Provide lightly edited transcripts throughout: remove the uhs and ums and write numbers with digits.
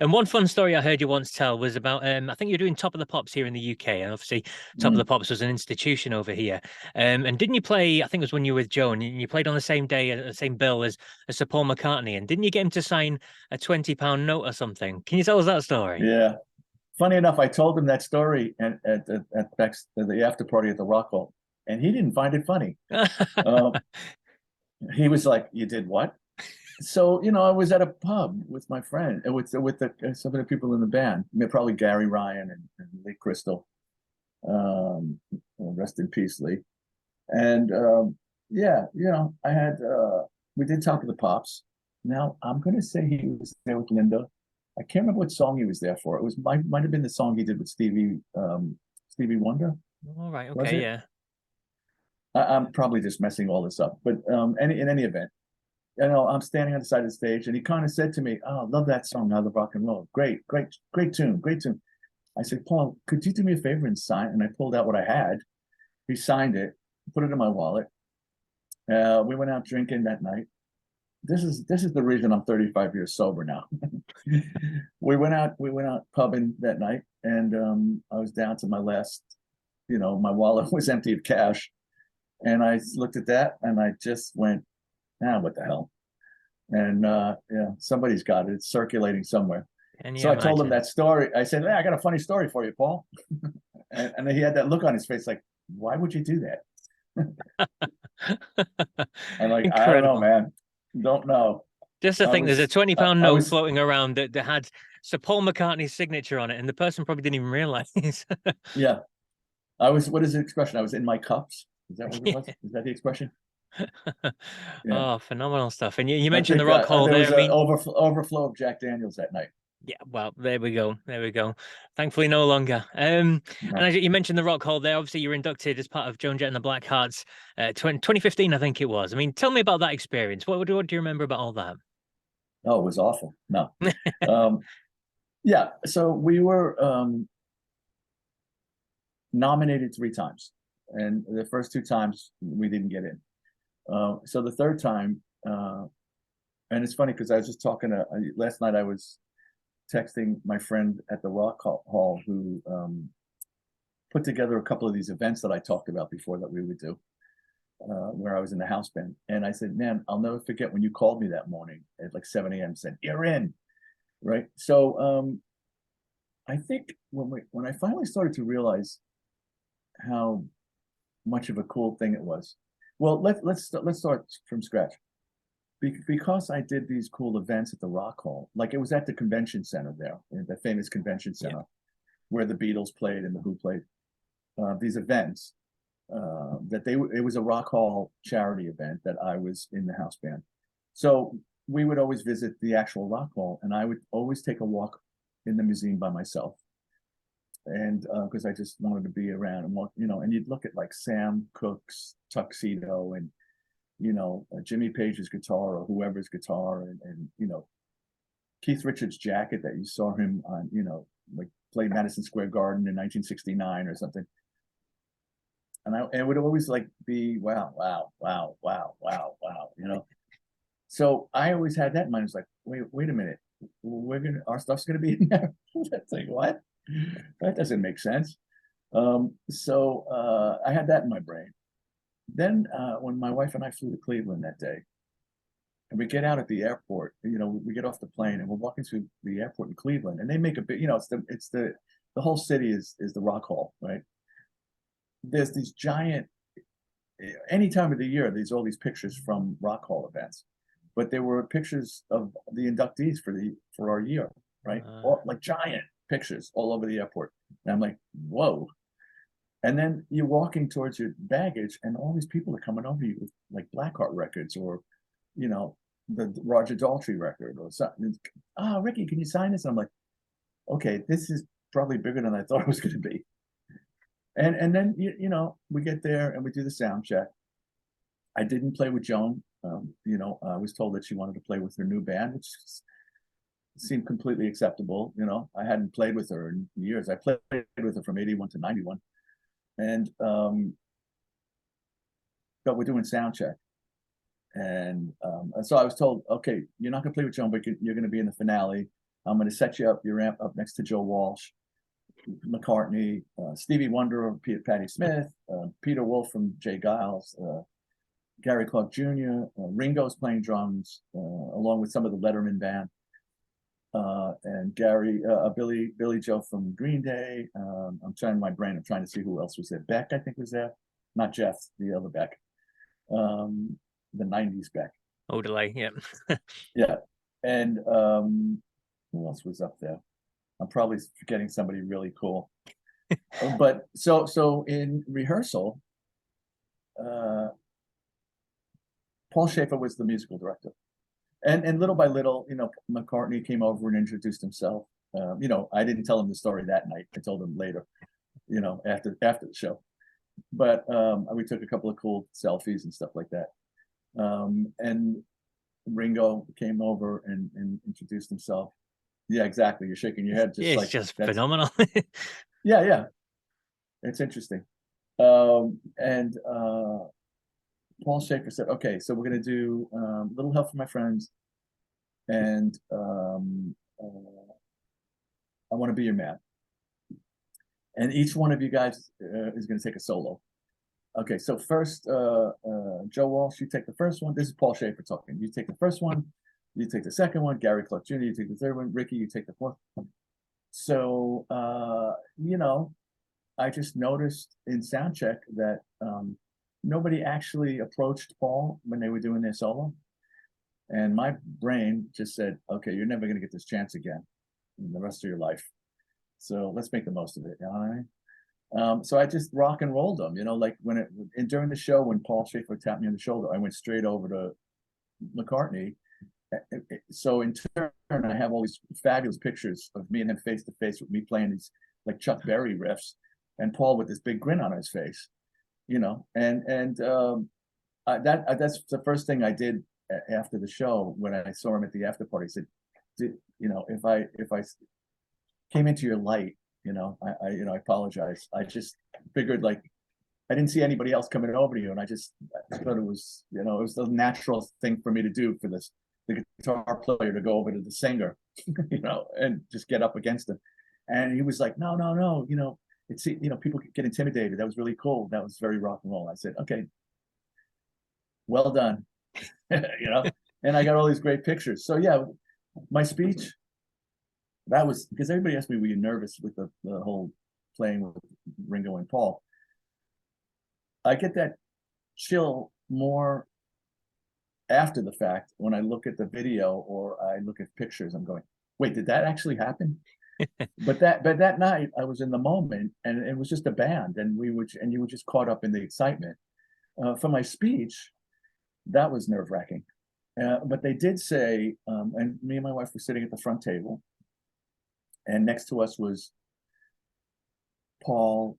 And one fun story I heard you once tell was about I think you're doing Top of the Pops here in the UK, and obviously Top of the Mm. Pops was an institution over here. And didn't you play? I think it was when you were with Joan, and you played on the same day, the same bill as Sir Paul McCartney, and didn't you get him to sign a £20 note or something? Can you tell us that story? Yeah. Funny enough, I told him that story at the after party at the Rock Hall, and he didn't find it funny. Uh, he was like, "You did what?" So, I was at a pub with my friend, some of the people in the band, probably Gary Ryan and Lee Crystal. Rest in peace, Lee. And yeah, I had we did Top of the Pops. Now I'm gonna say he was there with Linda. I can't remember what song he was there for. It was might have been the song he did with Stevie Wonder, All right, was okay, it? yeah. I'm probably just messing all this up, but in any event, I'm standing on the side of the stage, and he kind of said to me, "Oh, I love that song, now the rock and roll. Great, great, great tune, great tune." I said, "Paul, could you do me a favor and sign?" And I pulled out what I had. He signed it, put it in my wallet. We went out drinking that night. This is the reason I'm 35 years sober now. We went out pubbing that night, and I was down to my last. My wallet was empty of cash, and I looked at that, and I just went, what the hell? And yeah, somebody's got it. It's circulating somewhere. Can you So I told him imagine? that story. I said, "Hey, I got a funny story for you, Paul." And he had that look on his face, like, "Why would you do that?" I'm like, "I don't know, Incredible. man. Don't know." Just to I think there's a was, 20 I, pound I note was, floating around that had Sir Paul McCartney's signature on it, and the person probably didn't even realize. yeah, I was. What is the expression? I was in my cups. Is that what it Yeah. was? Is that the expression? Yeah, Oh, phenomenal stuff. And you I mentioned the think Rock Hall there there. was I an mean, overflow of Jack Daniels that night. yeah, well, there we go. There we go. Thankfully, no longer. And No. you mentioned the Rock Hall there. Obviously, you're inducted as part of Joan Jett and the Blackhearts, 2015, I think it was. I mean, tell me about that experience. What do you remember about all that? Oh, it was awful. No. Um, yeah. So we were nominated three times, and the first two times we didn't get in. So the third time, and it's funny because I was just talking to last night. I was texting my friend at the Rock Hall who put together a couple of these events that I talked about before that we would do, where I was in the house band. And I said, "Man, I'll never forget when you called me that morning at like 7 a.m. said, you're in." Right. So I think when I finally started to realize how much of a cool thing it was. Well, let's start from scratch. Because I did these cool events at the Rock Hall, like it was at the convention center there, the famous convention Yeah. center where the Beatles played and the Who played. These events it was a Rock Hall charity event that I was in the house band. So we would always visit the actual Rock Hall, and I would always take a walk in the museum by myself, and because I just wanted to be around and walk, and you'd look at like Sam Cooke's tuxedo and Jimmy Page's guitar or whoever's guitar, and Keith Richards' jacket that you saw him on, like play Madison Square Garden in 1969 or something. And it would always like be wow, wow, wow, wow, wow, wow. So I always had that in mind. It's like, wait a minute, our stuff's gonna be in there. That's like what? That doesn't make sense. So I had that in my brain. Then when my wife and I flew to Cleveland that day, and we get out at the airport, we get off the plane and we're walking through the airport in Cleveland, and they make a big, the whole city is the Rock Hall, right? There's these giant, any time of the year, there's all these pictures from Rock Hall events, but there were pictures of the inductees for our year, right? Uh, All, like giant pictures all over the airport, and I'm like, whoa. And then you're walking towards your baggage, and all these people are coming over you with like Blackheart records or, you know, the Roger Daltrey record or something. Ricky, can you sign this? And I'm like, okay, this is probably bigger than I thought it was going to be. And then we get there and we do the sound check. I didn't play with Joan. I was told that she wanted to play with her new band, which seemed completely acceptable. I hadn't played with her in years. I played with her from 81 to 91. And but we're doing sound check. And so I was told, okay, you're not gonna play with Joan, but you're gonna be in the finale. I'm going to set you up your amp up next to Joe Walsh, McCartney, Stevie Wonder, Patti Smith, Peter Wolf from Jay Giles, Gary Clark Jr., Ringo's playing drums, along with some of the Letterman band, and Billy Joe from Green Day. I'm trying my brain. I'm trying to see who else was there. Beck, I think, was there. Not Jeff, the other Beck. The 90s Beck. Oh, delay, yeah. Yeah. And who else was up there? I'm probably forgetting somebody really cool. But so in rehearsal, Paul Shaffer was the musical director. And little by little, McCartney came over and introduced himself. I didn't tell him the story that night. I told him later, after the show. But we took a couple of cool selfies and stuff like that. And Ringo came over and introduced himself. Yeah, exactly. You're shaking your head. It's just phenomenal. Yeah. It's interesting. And Paul Shaffer said, okay, so we're going to do Little Help from My Friends, and I Want to Be Your Man. And each one of you guys is going to take a solo. Okay, so first, Joe Walsh, you take the first one. This is Paul Shaffer talking. You take the first one. You take the second one. Gary Clark Jr., you take the third one. Ricky, you take the fourth one. So, I just noticed in sound check that nobody actually approached Paul when they were doing their solo. And my brain just said, okay, you're never going to get this chance again in the rest of your life. So let's make the most of it. You know what I mean? So I just rock and rolled them, like during the show, when Paul Shaffer tapped me on the shoulder, I went straight over to McCartney. So in turn, I have all these fabulous pictures of me and him face to face, with me playing these like Chuck Berry riffs, and Paul with this big grin on his face, that's the first thing I did after the show when I saw him at the after party. I said, if I came into your light, I apologize. I just figured, like, I didn't see anybody else coming over to you, and I thought it was, it was the natural thing for me to do for the guitar player to go over to the singer, and just get up against him. And he was like, no, it's, people get intimidated. That was really cool. That was very rock and roll. I said, okay, well done. And I got all these great pictures. So yeah, my speech, that was because everybody asked me, were you nervous with the whole playing with Ringo and Paul? I get that chill more after the fact when I look at the video or I look at pictures. I'm going, wait, did that actually happen? But that night I was in the moment, and it was just a band, and you were just caught up in the excitement. For my speech, that was nerve-wracking. But they did say, and me and my wife were sitting at the front table, and next to us was Paul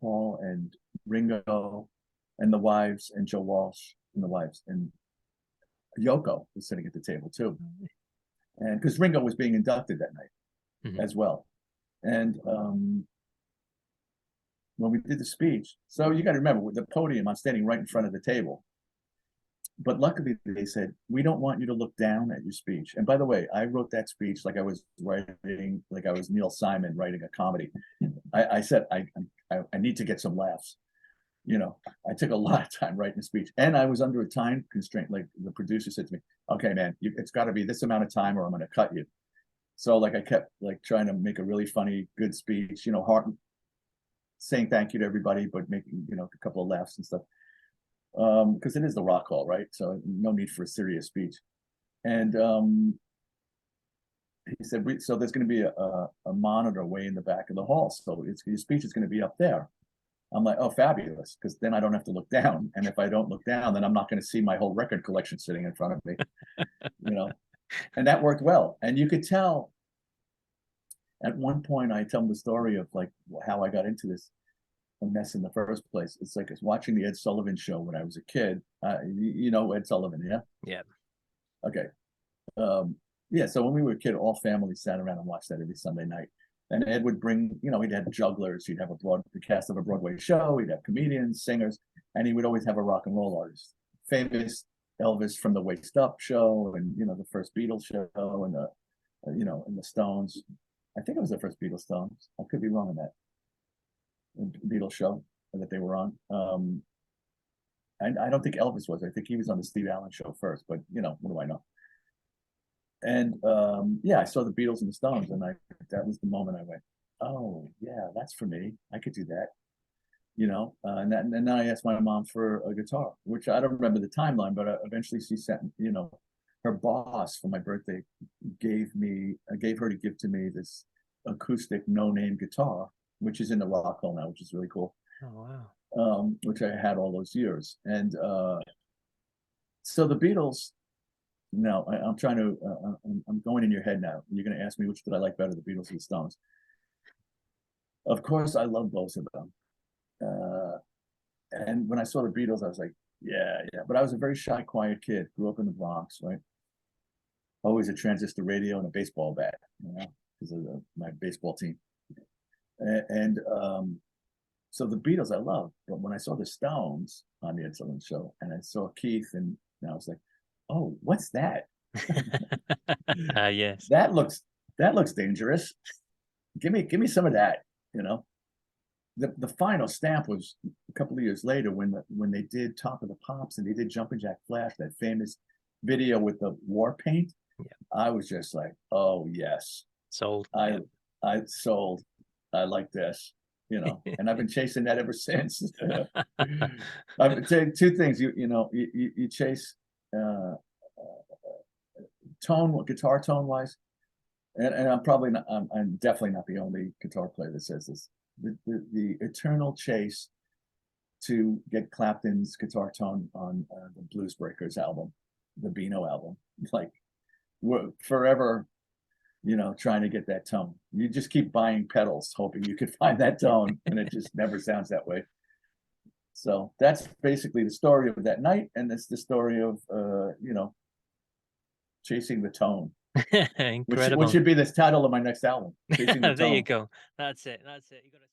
and Ringo and the wives, and Joe Walsh and the wives, and Yoko was sitting at the table too. And because Ringo was being inducted that night as well. And when we did the speech, so you got to remember, with the podium, I'm standing right in front of the table. But luckily, they said, we don't want you to look down at your speech. And by the way, I wrote that speech like I was Neil Simon writing a comedy. I said, I need to get some laughs. I took a lot of time writing a speech, and I was under a time constraint. Like the producer said to me, okay, man, it's got to be this amount of time or I'm going to cut you. So like I kept like trying to make a really funny, good speech, hard, saying thank you to everybody, but making, a couple of laughs and stuff. Because it is the rock hall, right? So no need for a serious speech. And he said, so there's going to be a monitor way in the back of the hall. So your speech is going to be up there. I'm like, oh, fabulous, because then I don't have to look down. And if I don't look down, then I'm not going to see my whole record collection sitting in front of me, And that worked well. And you could tell at one point, I tell them the story of like how I got into this mess in the first place. It's like it's watching the Ed Sullivan Show when I was a kid. Ed Sullivan, yeah? Yeah. Okay. Yeah, so when we were a kid, all families sat around and watched that every Sunday night. And Ed would bring, he'd have jugglers, he'd have the cast of a Broadway show, he'd have comedians, singers, and he would always have a rock and roll artist. Famous Elvis from the Waist Up show, and the first Beatles show, and you know, in the Stones. I think it was the first Beatles Stones. I could be wrong on that. The Beatles show that they were on. And I don't think Elvis was. I think he was on the Steve Allen show first, but you know, what do I know? And yeah, I saw the Beatles and the Stones, and that was the moment I went, oh yeah, that's for me. I could do that. You know, and then I asked my mom for a guitar, which I don't remember the timeline, but eventually she sent, you know, her boss for my birthday gave her to give to me this acoustic no-name guitar, which is in the Rock Hall now, which is really cool. Oh wow. Which I had all those years. And so the Beatles, no, I'm trying to, I'm going in your head now. You're going to ask me which did I like better, the Beatles or the Stones? Of course, I love both of them. And when I saw the Beatles, I was like, yeah. But I was a very shy, quiet kid. Grew up in the Bronx, right? Always a transistor radio and a baseball bat, you know, because of my baseball team. And so the Beatles I love, but when I saw the Stones on the Ed Sullivan Show, and I saw Keith, and I was like, oh, what's that? Yes. That looks dangerous. Give me some of that, you know. The final stamp was a couple of years later when they did Top of the Pops and they did Jumpin' Jack Flash, that famous video with the war paint. Yeah. I was just like, oh yes, sold. I sold. I like this, you know, and I've been chasing that ever since. I've been saying two things. You chase guitar tone wise, and I'm definitely not the only guitar player that says this. The eternal chase to get Clapton's guitar tone on the Blues Breakers album, the Beano album, like we're forever, you know, trying to get that tone. You just keep buying pedals, hoping you could find that tone, and it just never sounds that way. So that's basically the story of that night, and it's the story of you know, chasing the tone. Incredible. Which should be the title of my next album. Chasing the There tone. you go. That's it. You got to